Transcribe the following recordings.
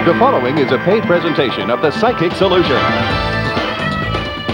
The following is a paid presentation of the Psychic Solution.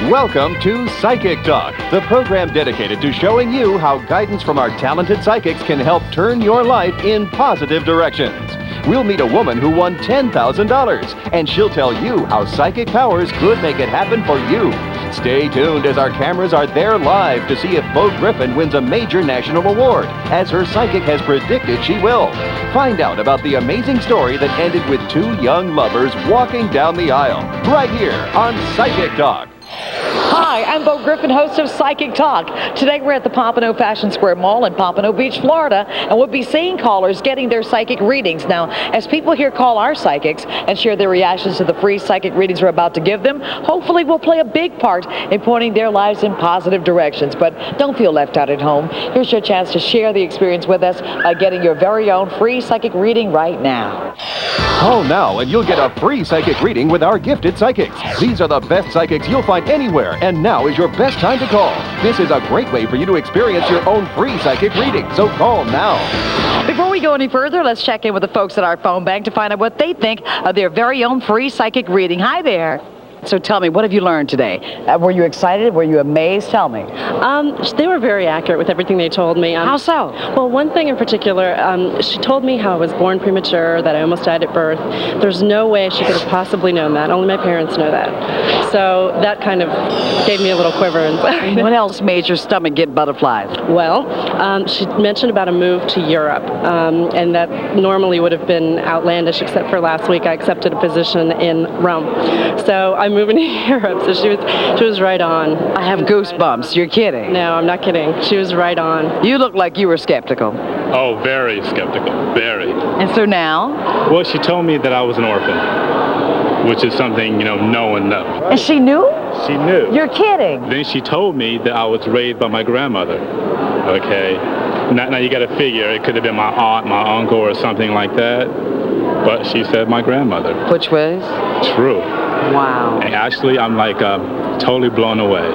Welcome to Psychic Talk, the program dedicated to showing you how guidance from our talented psychics can help turn your life in positive directions. We'll meet a woman who won $10,000, and she'll tell you how psychic powers could make it happen for you. Stay tuned as our cameras are there live to see if Bo Griffin wins a major national award, as her psychic has predicted she will. Find out about the amazing story that ended with two young lovers walking down the aisle, right here on Psychic Talk. Hi, I'm Bo Griffin, host of Psychic Talk. Today we're at the Pompano Fashion Square Mall in Pompano Beach, Florida, and we'll be seeing callers getting their psychic readings. Now, as people here call our psychics and share their reactions to the free psychic readings we're about to give them, hopefully we'll play a big part in pointing their lives in positive directions. But don't feel left out at home. Here's your chance to share the experience with us by getting your very own free psychic reading right now. Call now and you'll get a free psychic reading with our gifted psychics. These are the best psychics you'll find anywhere, and now is your best time to call. This is a great way for you to experience your own free psychic reading, so call now. Before we go any further, let's check in with the folks at our phone bank to find out what they think of their very own free psychic reading. Hi there. So tell me, what have you learned today? Were you excited? Were you amazed? Tell me. They were very accurate with everything they told me. How so? Well, one thing in particular, she told me how I was born premature, that I almost died at birth. There's no way she could have possibly known that. Only my parents know that. So that kind of gave me a little quiver inside. What else made your stomach get butterflies? Well, she mentioned about a move to Europe, and that normally would have been outlandish, except for last week I accepted a position in Rome. So I'm moving to Europe, so she was right on. I have goosebumps. You're kidding. No, I'm not kidding. She was right on. You look like you were skeptical. Oh, very skeptical, very. And so now? Well, she told me that I was an orphan, which is something, no one knows. And she knew? She knew. You're kidding. Then she told me that I was raised by my grandmother, okay? Now you got to figure, it could have been my aunt, my uncle, or something like that, but she said my grandmother. Which was? True. Wow. And actually, I'm like totally blown away.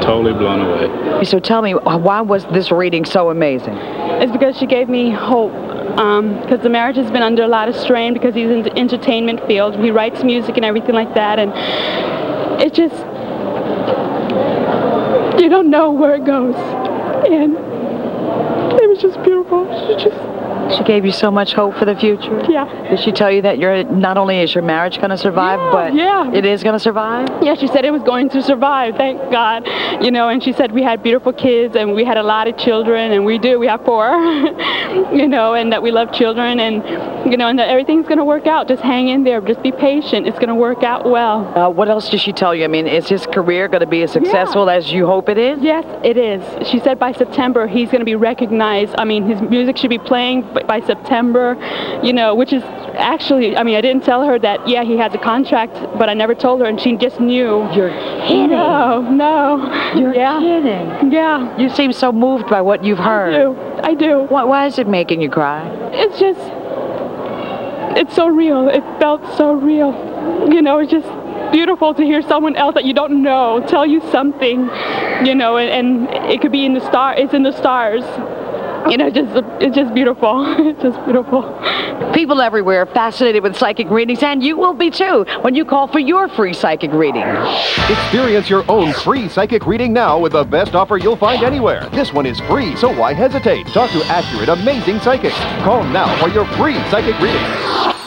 Totally blown away. So tell me, why was this reading so amazing? It's because she gave me hope. Because the marriage has been under a lot of strain because he's in the entertainment field. He writes music and everything like that. And it just, you don't know where it goes. And it was just beautiful. She gave you so much hope for the future? Yeah. Did she tell you that not only is your marriage going to survive, but it is going to survive? Yeah, she said it was going to survive, thank God. And she said we had beautiful kids and we had a lot of children, and we have 4, and that we love children, and, and that everything's going to work out. Just hang in there. Just be patient. It's going to work out well. What else did she tell you? I mean, is his career going to be as successful as you hope it is? Yes, it is. She said by September he's going to be recognized. I mean, his music should be playing by September, which is actually, I didn't tell her that, he has a contract, but I never told her, and she just knew. You're kidding. No. You're kidding. Yeah. You seem so moved by what you've heard. I do. Why is it making you cry? It's just, it's so real. It felt so real. It's just beautiful to hear someone else that you don't know tell you something, and it could be in the star. It's in the stars. It's just beautiful. It's just beautiful. People everywhere are fascinated with psychic readings, and you will be too when you call for your free psychic reading. Experience your own free psychic reading now with the best offer you'll find anywhere. This one is free, so why hesitate? Talk to accurate, amazing psychics. Call now for your free psychic reading.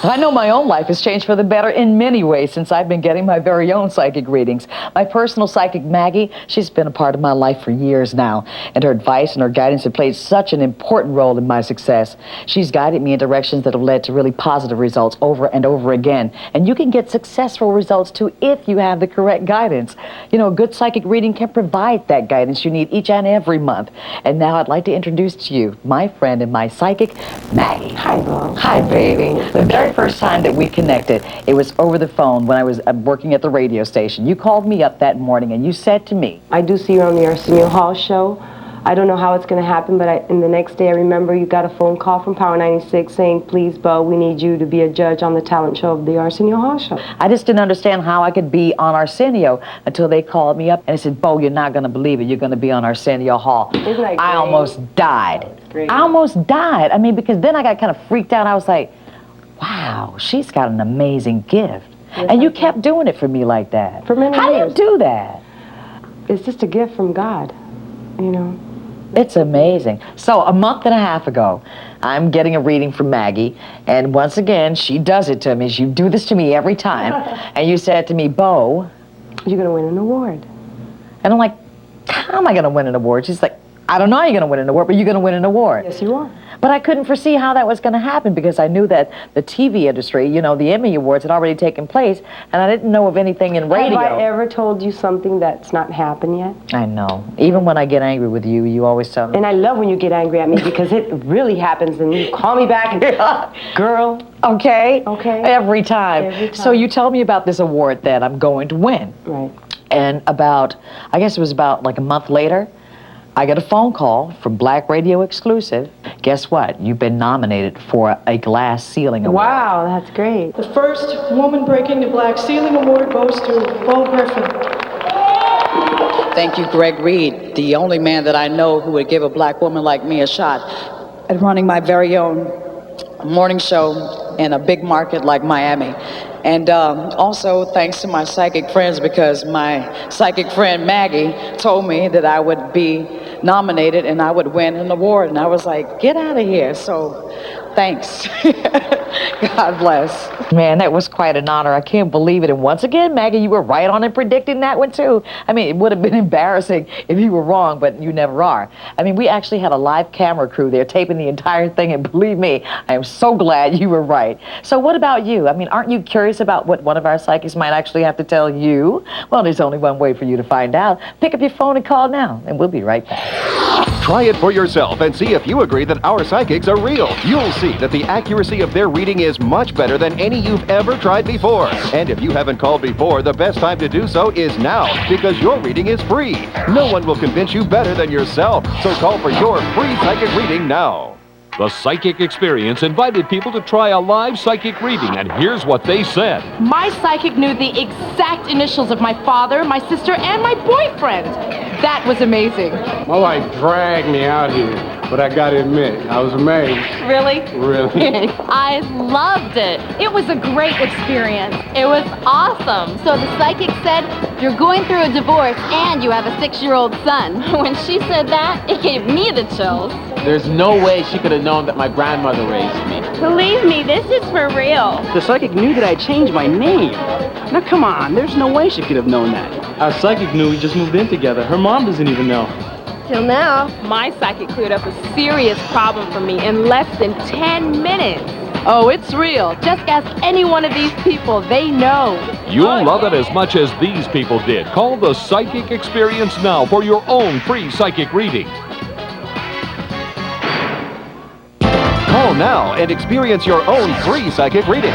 I know my own life has changed for the better in many ways since I've been getting my very own psychic readings. My personal psychic, Maggie, she's been a part of my life for years now, and her advice and her guidance have played such an important role in my success. She's guided me in directions that have led to really positive results over and over again, and you can get successful results too if you have the correct guidance. A good psychic reading can provide that guidance you need each and every month. And now I'd like to introduce to you my friend and my psychic, Maggie. Hi, Mom. Hi, baby. The very first time that we connected, it was over the phone when I was working at the radio station. You called me up that morning and you said to me, I do see you on the Arsenio Hall show. I don't know how it's going to happen, but in the next day I remember you got a phone call from Power 96 saying, please, Bo, we need you to be a judge on the talent show of the Arsenio Hall show. I just didn't understand how I could be on Arsenio until they called me up and they said, Bo, you're not going to believe it. You're going to be on Arsenio Hall. Isn't that great? I almost died. Great. I almost died. Because then I got kind of freaked out. I was like, wow, she's got an amazing gift. And you kept doing it for me like that. For many How years. do you do that? It's just a gift from God, you know. It's amazing. So a month and a half ago, I'm getting a reading from Maggie, and once again, she does it to me. You do this to me every time. And you said to me, Bo, You're going to win an award. and I'm like, how am I going to win an award? She's like, I don't know how you're going to win an award, but you're going to win an award. Yes, you are. But I couldn't foresee how that was going to happen because I knew that the TV industry, you know, the Emmy Awards had already taken place, and I didn't know of anything in radio. Have I ever told you something that's not happened yet? I know. Even when I get angry with you, you always tell me. And I love when you get angry at me because it really happens and you call me back and, girl. Okay? Okay. Every time. Every time. So you told me about this award that I'm going to win. Right. And about, I guess it was about like a month later, I get a phone call from Black Radio Exclusive. Guess what? You've been nominated for a Glass Ceiling Award. Wow, that's great. The first woman breaking the Black Ceiling Award goes to Bo Griffin. Thank you, Greg Reed, the only man that I know who would give a black woman like me a shot at running my very own morning show in a big market like Miami. And also thanks to my psychic friends, because my psychic friend Maggie told me that I would be nominated and I would win an award. And I was like, get out of here. So thanks. God bless. Man, that was quite an honor. I can't believe it. And once again, Maggie, you were right on in predicting that one too. I mean, it would have been embarrassing if you were wrong, but you never are. I mean, we actually had a live camera crew there taping the entire thing, and believe me, I am so glad you were right. So what about you? I mean, aren't you curious about what one of our psychics might actually have to tell you? Well, there's only one way for you to find out. Pick up your phone and call now, and we'll be right back. Try it for yourself and see if you agree that our psychics are real. You'll see that the accuracy of their reading is much better than any you've ever tried before. And if you haven't called before, the best time to do so is now, because your reading is free. No one will convince you better than yourself. So call for your free psychic reading now. The Psychic Experience invited people to try a live psychic reading, and here's what they said. My psychic knew the exact initials of my father, my sister, and my boyfriend. That was amazing. My wife dragged me out here, but I gotta admit, I was amazed. Really? Really. I loved it. It was a great experience. It was awesome. So the psychic said, you're going through a divorce and you have a 6-year-old son. When she said that, it gave me the chills. There's no way she could have known that my grandmother raised me. Believe me, this is for real. The psychic knew that I changed my name. Now come on, there's no way she could have known that. Our psychic knew we just moved in together. Her mom doesn't even know. Till now. My psychic cleared up a serious problem for me in less than 10 minutes. Oh, it's real. Just ask any one of these people. They know. You'll love it as much as these people did. Call the Psychic Experience now for your own free psychic reading. Call now and experience your own free psychic reading.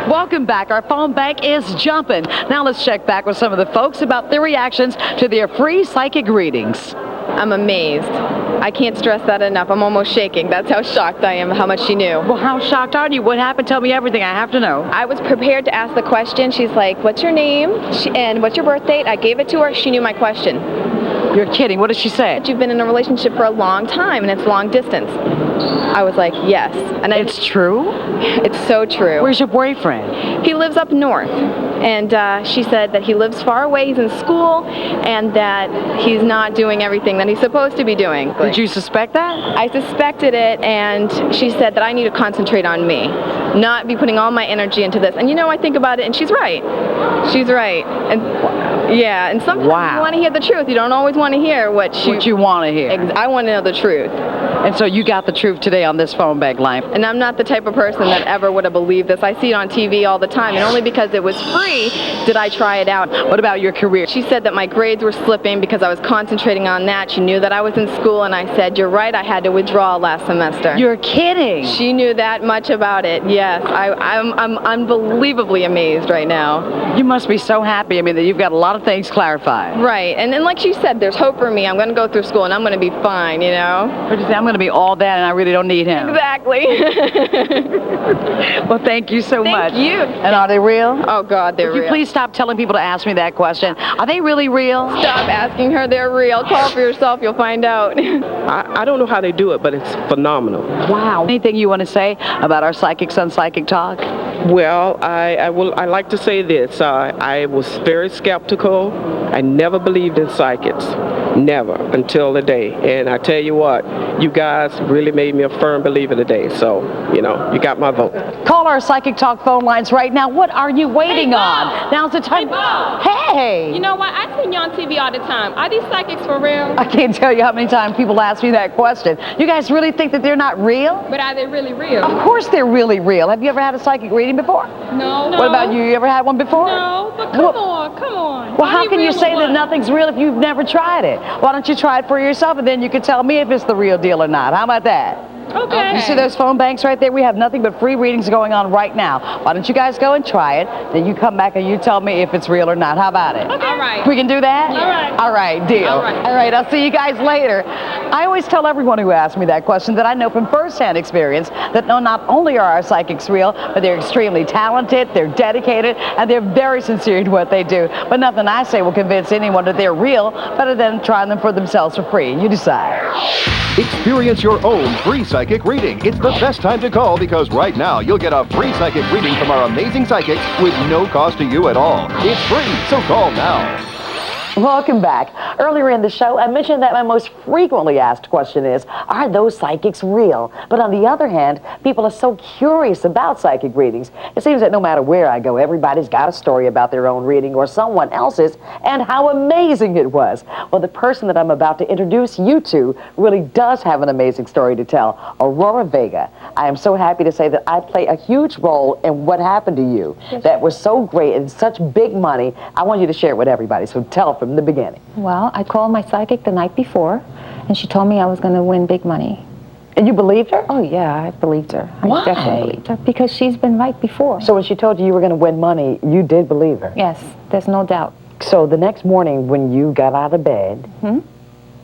Welcome back. Our phone bank is jumping. Now let's check back with some of the folks about their reactions to their free psychic readings. I'm amazed. I can't stress that enough. I'm almost shaking. That's how shocked I am, how much she knew. Well, how shocked are you? What happened? Tell me everything. I have to know. I was prepared to ask the question. She's like, what's your name? And what's your birth date? I gave it to her. She knew my question. You're kidding. What did she say? You've been in a relationship for a long time and it's long distance. I was like, yes. And it's true? It's so true. Where's your boyfriend? He lives up north. And she said that he lives far away, he's in school, and that he's not doing everything that he's supposed to be doing. Did you suspect that? I suspected it, and she said that I need to concentrate on me, not be putting all my energy into this. And you know, I think about it, and she's right. She's right. And yeah, and sometimes you want to hear the truth. You don't always want to hear what you want to hear. I want to know the truth. And so you got the truth today on this phone bank line. And I'm not the type of person that ever would have believed this. I see it on TV all the time, and only because it was free did I try it out. What about your career? She said that my grades were slipping because I was concentrating on that. She knew that I was in school, and I said, you're right, I had to withdraw last semester. You're kidding. She knew that much about it, yes. I'm unbelievably amazed right now. You must be so happy, I mean, that you've got a lot of things clarified. Right, and like she said, there's hope for me. I'm going to go through school, and I'm going to be fine, you know? What did you say? I'm going to be all that, and I really don't need him. Exactly. Well, thank you so much. Thank you. And are they real? Oh, God, they're real. Would you please stop telling people to ask me that question? Are they really real? Stop asking her they're real. Call for yourself, you'll find out. I don't know how they do it, but it's phenomenal. Wow. Anything you want to say about our psychics on Psychic Talk? Well, I like to say this. I was very skeptical. I never believed in psychics. Never, until today. And I tell you what, you guys really made me a firm believer today. So, you know, you got my vote. Call our Psychic Talk phone lines right now. What are you waiting on? Now's the time. Hey! You know what? I see you on TV all the time. Are these psychics for real? I can't tell you how many times people ask me that question. You guys really think that they're not real? But are they really real? Of course they're really real. Have you ever had a psychic reading before? No. What about you? You ever had one before? No, but come on. Well, how can you say that nothing's real if you've never tried it? Why don't you try it for yourself, and then you can tell me if it's the real deal or not. How about that? Okay. You see those phone banks right there? We have nothing but free readings going on right now. Why don't you guys go and try it? Then you come back and you tell me if it's real or not. How about it? Okay. All right. We can do that? All right. All right, deal. All right. All right, I'll see you guys later. I always tell everyone who asks me that question that I know from firsthand experience that not only are our psychics real, but they're extremely talented, they're dedicated, and they're very sincere in what they do. But nothing I say will convince anyone that they're real better than trying them for themselves for free. You decide. Experience your own free psychic reading. It's the best time to call because right now you'll get a free psychic reading from our amazing psychics with no cost to you at all. It's free, so call now. Welcome back. Earlier in the show, I mentioned that my most frequently asked question is, are those psychics real? But on the other hand, people are so curious about psychic readings. It seems that no matter where I go, everybody's got a story about their own reading or someone else's and how amazing it was. Well, the person that I'm about to introduce you to really does have an amazing story to tell, Aurora Vega. I am so happy to say that I play a huge role in what happened to you. That was so great and such big money. I want you to share it with everybody, so tell from the beginning. Well, I called my psychic the night before, and she told me I was going to win big money. And you believed her? Oh, yeah, I believed her. Why? I definitely believed her, because she's been right before. So when she told you were going to win money, you did believe her? Yes, there's no doubt. So the next morning when you got out of bed,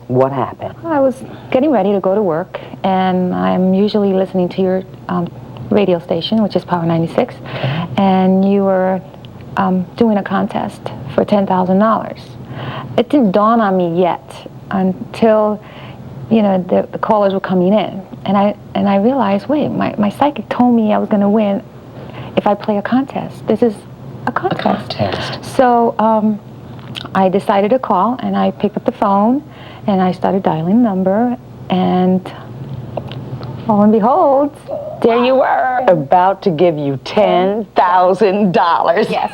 what happened? I was getting ready to go to work, and I'm usually listening to your radio station, which is Power 96, and you were doing a contest for $10,000. It didn't dawn on me yet until, you know, the callers were coming in, and I realized, wait, my psychic told me I was going to win if I play a contest. This is a contest. So I decided to call, and I picked up the phone, and I started dialing the number, and lo and behold, there you were. About to give you $10,000. Yes.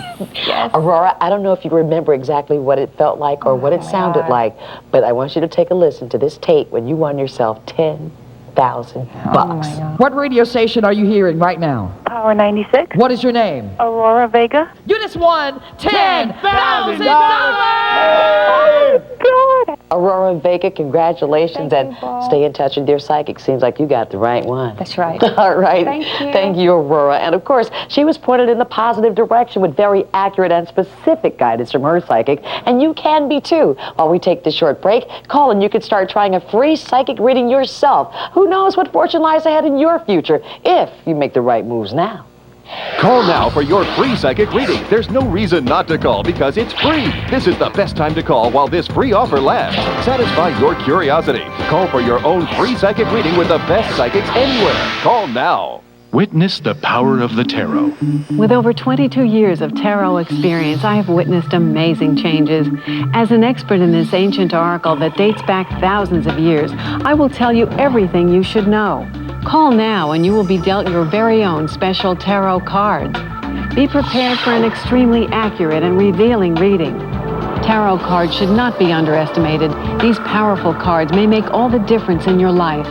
Aurora, I don't know if you remember exactly what it felt like or what it sounded like, but I want you to take a listen to this tape when you won yourself $10,000. What radio station are you hearing right now? Power 96. What is your name? Aurora Vega. You just won $10,000! Aurora Vega, congratulations, and stay in touch with your psychic. Seems like you got the right one. That's right. All right. Thank you. Thank you, Aurora. And of course, she was pointed in the positive direction with very accurate and specific guidance from her psychic, and you can be too. While we take this short break, call and you can start trying a free psychic reading yourself. Who knows what fortune lies ahead in your future if you make the right moves now. Call now for your free psychic reading. There's no reason not to call because it's free. This is the best time to call while this free offer lasts. Satisfy your curiosity. Call for your own free psychic reading with the best psychics anywhere. Call now. Witness the power of the tarot. With over 22 years of tarot experience, I have witnessed amazing changes. As an expert in this ancient oracle that dates back thousands of years, I will tell you everything you should know. Call now and you will be dealt your very own special tarot cards. Be prepared for an extremely accurate and revealing reading. Tarot cards should not be underestimated. These powerful cards may make all the difference in your life.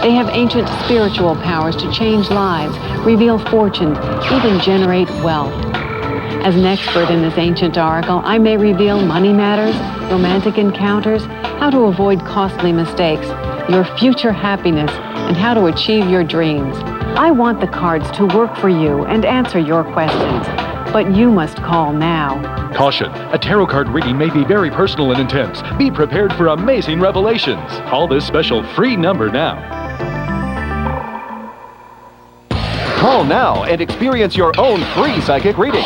They have ancient spiritual powers to change lives, reveal fortunes, even generate wealth. As an expert in this ancient oracle, I may reveal money matters, romantic encounters, how to avoid costly mistakes, your future happiness, and how to achieve your dreams. I want the cards to work for you and answer your questions, but you must call now. Caution, a tarot card reading may be very personal and intense. Be prepared for amazing revelations. Call this special free number now. Call now and experience your own free psychic reading.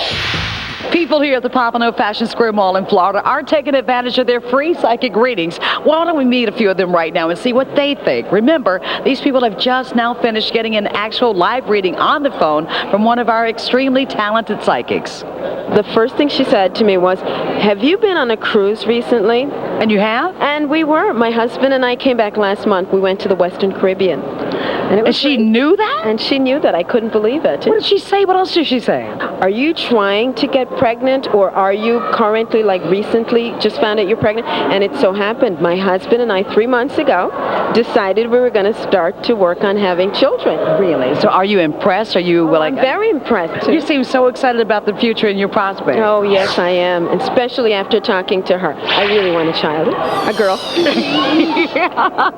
People here at the Pompano Fashion Square Mall in Florida are taking advantage of their free psychic readings. Why don't we meet a few of them right now and see what they think? Remember, these people have just now finished getting an actual live reading on the phone from one of our extremely talented psychics. The first thing she said to me was, have you been on a cruise recently? And you have? And we were. My husband and I came back last month. We went to the Western Caribbean. And she knew that? And she knew that. I couldn't believe it. What did she say? What else did she say? Are you trying to get pregnant, or are you currently, like recently, just found out you're pregnant? And it so happened, my husband and I, 3 months ago, decided we were going to start to work on having children. Really? So are you impressed? Are you I'm very impressed. You seem so excited about the future and your prospects. Oh, yes, I am. Especially after talking to her. I really want a child. A girl.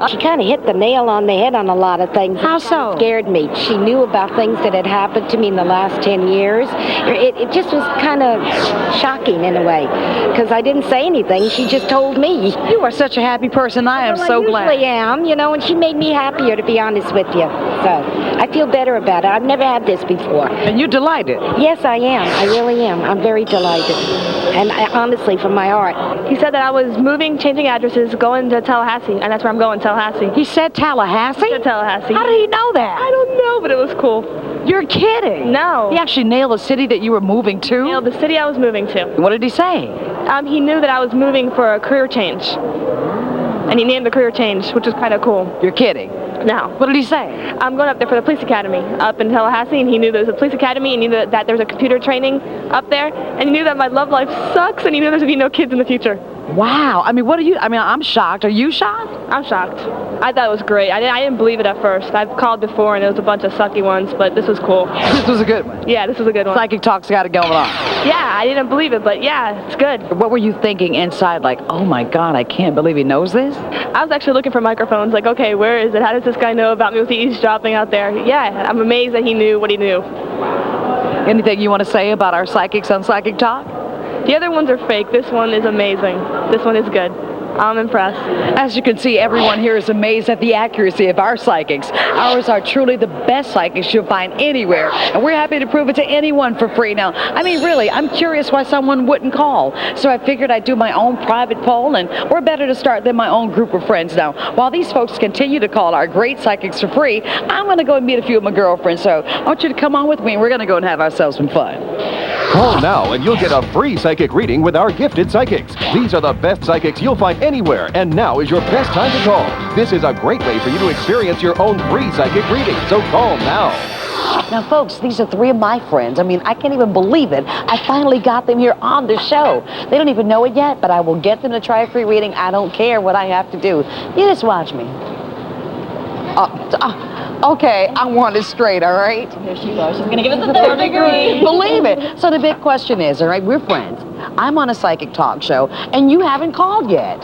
She kind of hit the nail on the head on a lot of things. How so? It scared me. She knew about things that had happened to me in the last 10 years. It just was kind of shocking in a way, because I didn't say anything. She just told me. You are such a happy person. I am so glad. I usually am, you know, and she made me happier, to be honest with you. So I feel better about it. I've never had this before. And you're delighted? Yes, I am. I really am. I'm very delighted. And honestly, from my heart. He said that I was moving, changing addresses, going to Tallahassee, and that's where I'm going, Tallahassee. He said Tallahassee? He said Tallahassee. How did he know that? I don't know, but it was cool. You're kidding. No. He actually nailed the city that you were moving to? Nailed the city I was moving to. What did he say? He knew that I was moving for a career change. And he named the career change, which was kind of cool. You're kidding. No. What did he say? I'm going up there for the police academy up in Tallahassee, and he knew there was a police academy, and he knew that there's a computer training up there, and he knew that my love life sucks, and he knew there's going to be no kids in the future. Wow. I mean, I'm shocked. Are you shocked? I'm shocked. I thought it was great. I didn't believe it at first. I've called before, and it was a bunch of sucky ones, but this was cool. This was a good one. Yeah, this was a good one. Psychic Talk's got it going on. Yeah, I didn't believe it, but yeah, it's good. What were you thinking inside? Like, oh my God, I can't believe he knows this? I was actually looking for microphones. Like, okay, where is it? How does this guy know about me? Was he eavesdropping out there? Yeah, I'm amazed that he knew what he knew. Anything you want to say about our psychics on Psychic Talk? The other ones are fake. This one is amazing. This one is good. I'm impressed. As you can see, everyone here is amazed at the accuracy of our psychics. Ours are truly the best psychics you'll find anywhere, and we're happy to prove it to anyone for free. Now, I mean, really, I'm curious why someone wouldn't call. So I figured I'd do my own private poll, and we're better to start than my own group of friends. Now, while these folks continue to call our great psychics for free, I'm going to go and meet a few of my girlfriends. So I want you to come on with me, and we're going to go and have ourselves some fun. Call now and you'll get a free psychic reading with our gifted psychics. These are the best psychics you'll find anywhere, and now is your best time to call. This is a great way for you to experience your own free psychic reading, so call now. Now, folks, these are 3 of my friends. I mean, I can't even believe it. I finally got them here on the show. They don't even know it yet, but I will get them to try a free reading. I don't care what I have to do. You just watch me. Okay, I want it straight, all right? Here she goes. She's going to give us the 3rd degree. Believe it. So the big question is, all right, we're friends. I'm on a psychic talk show, and you haven't called yet.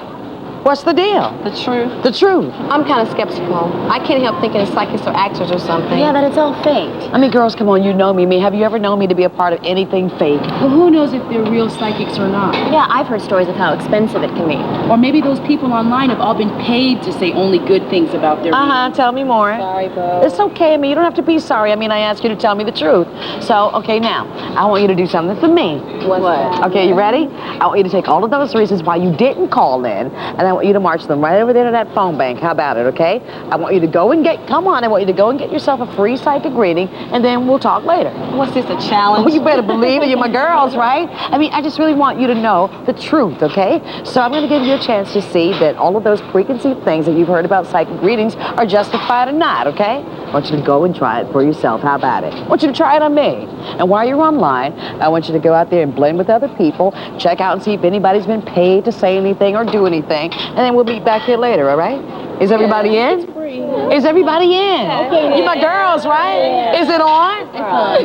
What's the deal? The truth. The truth. I'm kind of skeptical. I can't help thinking it's psychics or actors or something. Yeah, that it's all fake. I mean, girls, come on, you know me. Have you ever known me to be a part of anything fake? Well, who knows if they're real psychics or not? Yeah, I've heard stories of how expensive it can be. Or maybe those people online have all been paid to say only good things about their reading. Tell me more. Sorry, Bo. It's okay. I mean, you don't have to be sorry. I mean, I asked you to tell me the truth. So, okay, now, I want you to do something for me. What? Okay, you ready? I want you to take all of those reasons why you didn't call in, and I want you to march them right over there to that phone bank. How about it, okay? I want you to go and get, come on, I want you to go and get yourself a free psychic reading, and then we'll talk later. What's this, a challenge? Oh, you better believe it. You're my girls, right? I mean, I just really want you to know the truth, okay? So I'm going to give you a chance to see that all of those preconceived things that you've heard about psychic readings are justified or not, okay? I want you to go and try it for yourself. How about it? I want you to try it on me. And while you're online, I want you to go out there and blend with other people, check out and see if anybody's been paid to say anything or do anything, and then we'll meet back here later, all right? Is everybody in? It's free. Is everybody in? Okay. You my girls, right? Is it on?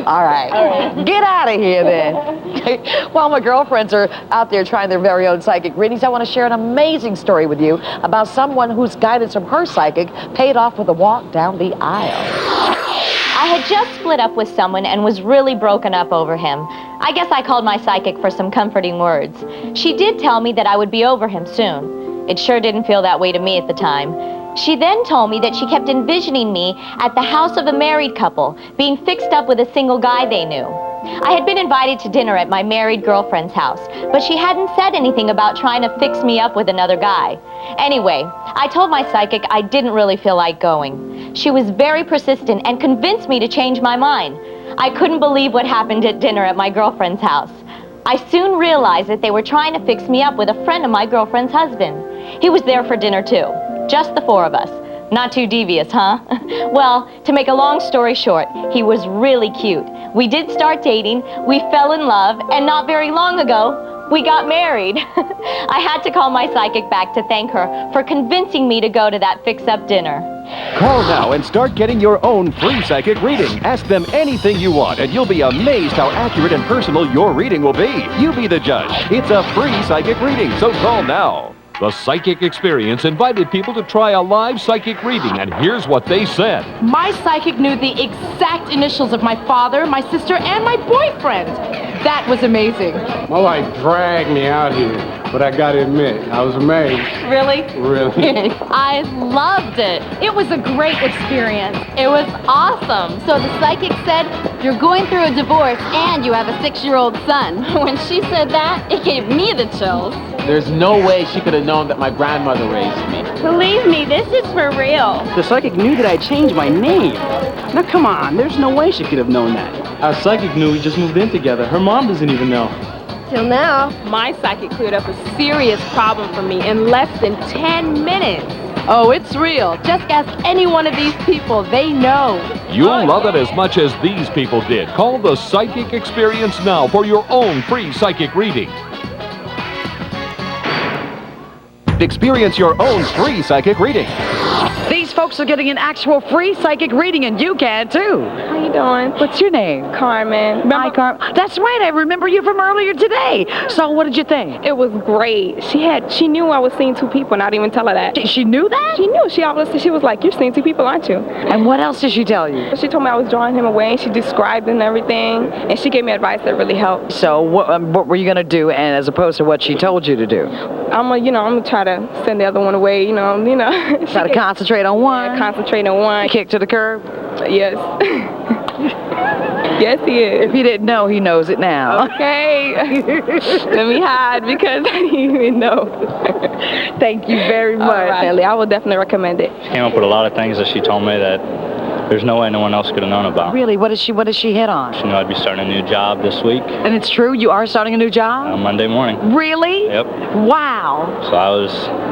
All right. Get out of here then. While my girlfriends are out there trying their very own psychic readings, I want to share an amazing story with you about someone whose guidance from her psychic paid off with a walk down the aisle. I had just split up with someone and was really broken up over him. I guess I called my psychic for some comforting words. She did tell me that I would be over him soon. It sure didn't feel that way to me at the time. She then told me that she kept envisioning me at the house of a married couple, being fixed up with a single guy they knew. I had been invited to dinner at my married girlfriend's house, but she hadn't said anything about trying to fix me up with another guy. Anyway, I told my psychic I didn't really feel like going. She was very persistent and convinced me to change my mind. I couldn't believe what happened at dinner at my girlfriend's house. I soon realized that they were trying to fix me up with a friend of my girlfriend's husband. He was there for dinner too, just the four of us. Not too devious, huh? Well, to make a long story short, he was really cute. We did start dating, we fell in love, and not very long ago, we got married. I had to call my psychic back to thank her for convincing me to go to that fix-up dinner. Call now and start getting your own free psychic reading. Ask them anything you want, and you'll be amazed how accurate and personal your reading will be. You be the judge. It's a free psychic reading, so call now. The Psychic Experience invited people to try a live psychic reading, and here's what they said. My psychic knew the exact initials of my father, my sister, and my boyfriend. That was amazing. My wife dragged me out here, but I gotta admit, I was amazed. Really? Really. I loved it. It was a great experience. It was awesome. So the psychic said, you're going through a divorce and you have a 6-year-old son. When she said that, it gave me the chills. There's no way she could have known that my grandmother raised me. Believe me, this is for real. The psychic knew that I changed my name. Now come on, there's no way she could have known that. Our psychic knew we just moved in together. Her mom doesn't even know. Till now. My psychic cleared up a serious problem for me in less than 10 minutes. Oh, it's real. Just ask any one of these people. They know. You'll love it as much as these people did. Call the Psychic Experience now for your own free psychic reading. Experience your own free psychic reading. These folks are getting an actual free psychic reading, and you can too. How you doing? What's your name? Carmen. Hi, Carmen. That's right. I remember you from earlier today. So what did you think? It was great. She knew I was seeing two people, and I didn't even tell her that. She knew that? She knew. She was like, you're seeing two people, aren't you? And what else did she tell you? She told me I was drawing him away, and she described and everything, and she gave me advice that really helped. So what were you going to do, and as opposed to what she told you to do? I'm gonna try to send the other one away, Try to concentrate on one. Yeah, concentrate on one. Kick to the curb? Yes. Yes, he is. If he didn't know, he knows it now. Okay. Let me hide because I didn't even know. Thank you very much. All right, Ellie, I would definitely recommend it. She came up with a lot of things that she told me that there's no way no one else could have known about. Really? What does she hit on? She knew I'd be starting a new job this week. And it's true? You are starting a new job? On Monday morning. Really? Yep. Wow. So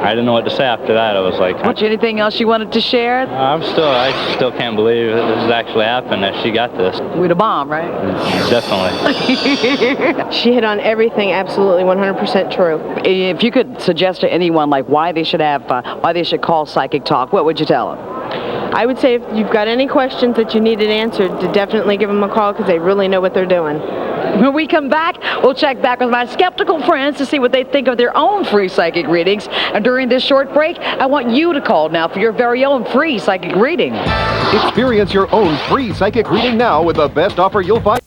I didn't know what to say after that. I was like... Anything else you wanted to share? I still can't believe this has actually happened, that she got this. With a bomb, right? Definitely. She hit on everything absolutely 100% true. If you could suggest to anyone like why they should call Psychic Talk, what would you tell them? I would say if you've got any questions that you needed answered, to definitely give them a call because they really know what they're doing. When we come back, we'll check back with my skeptical friends to see what they think of their own free psychic readings. And during this short break, I want you to call now for your very own free psychic reading. Experience your own free psychic reading now with the best offer you'll find.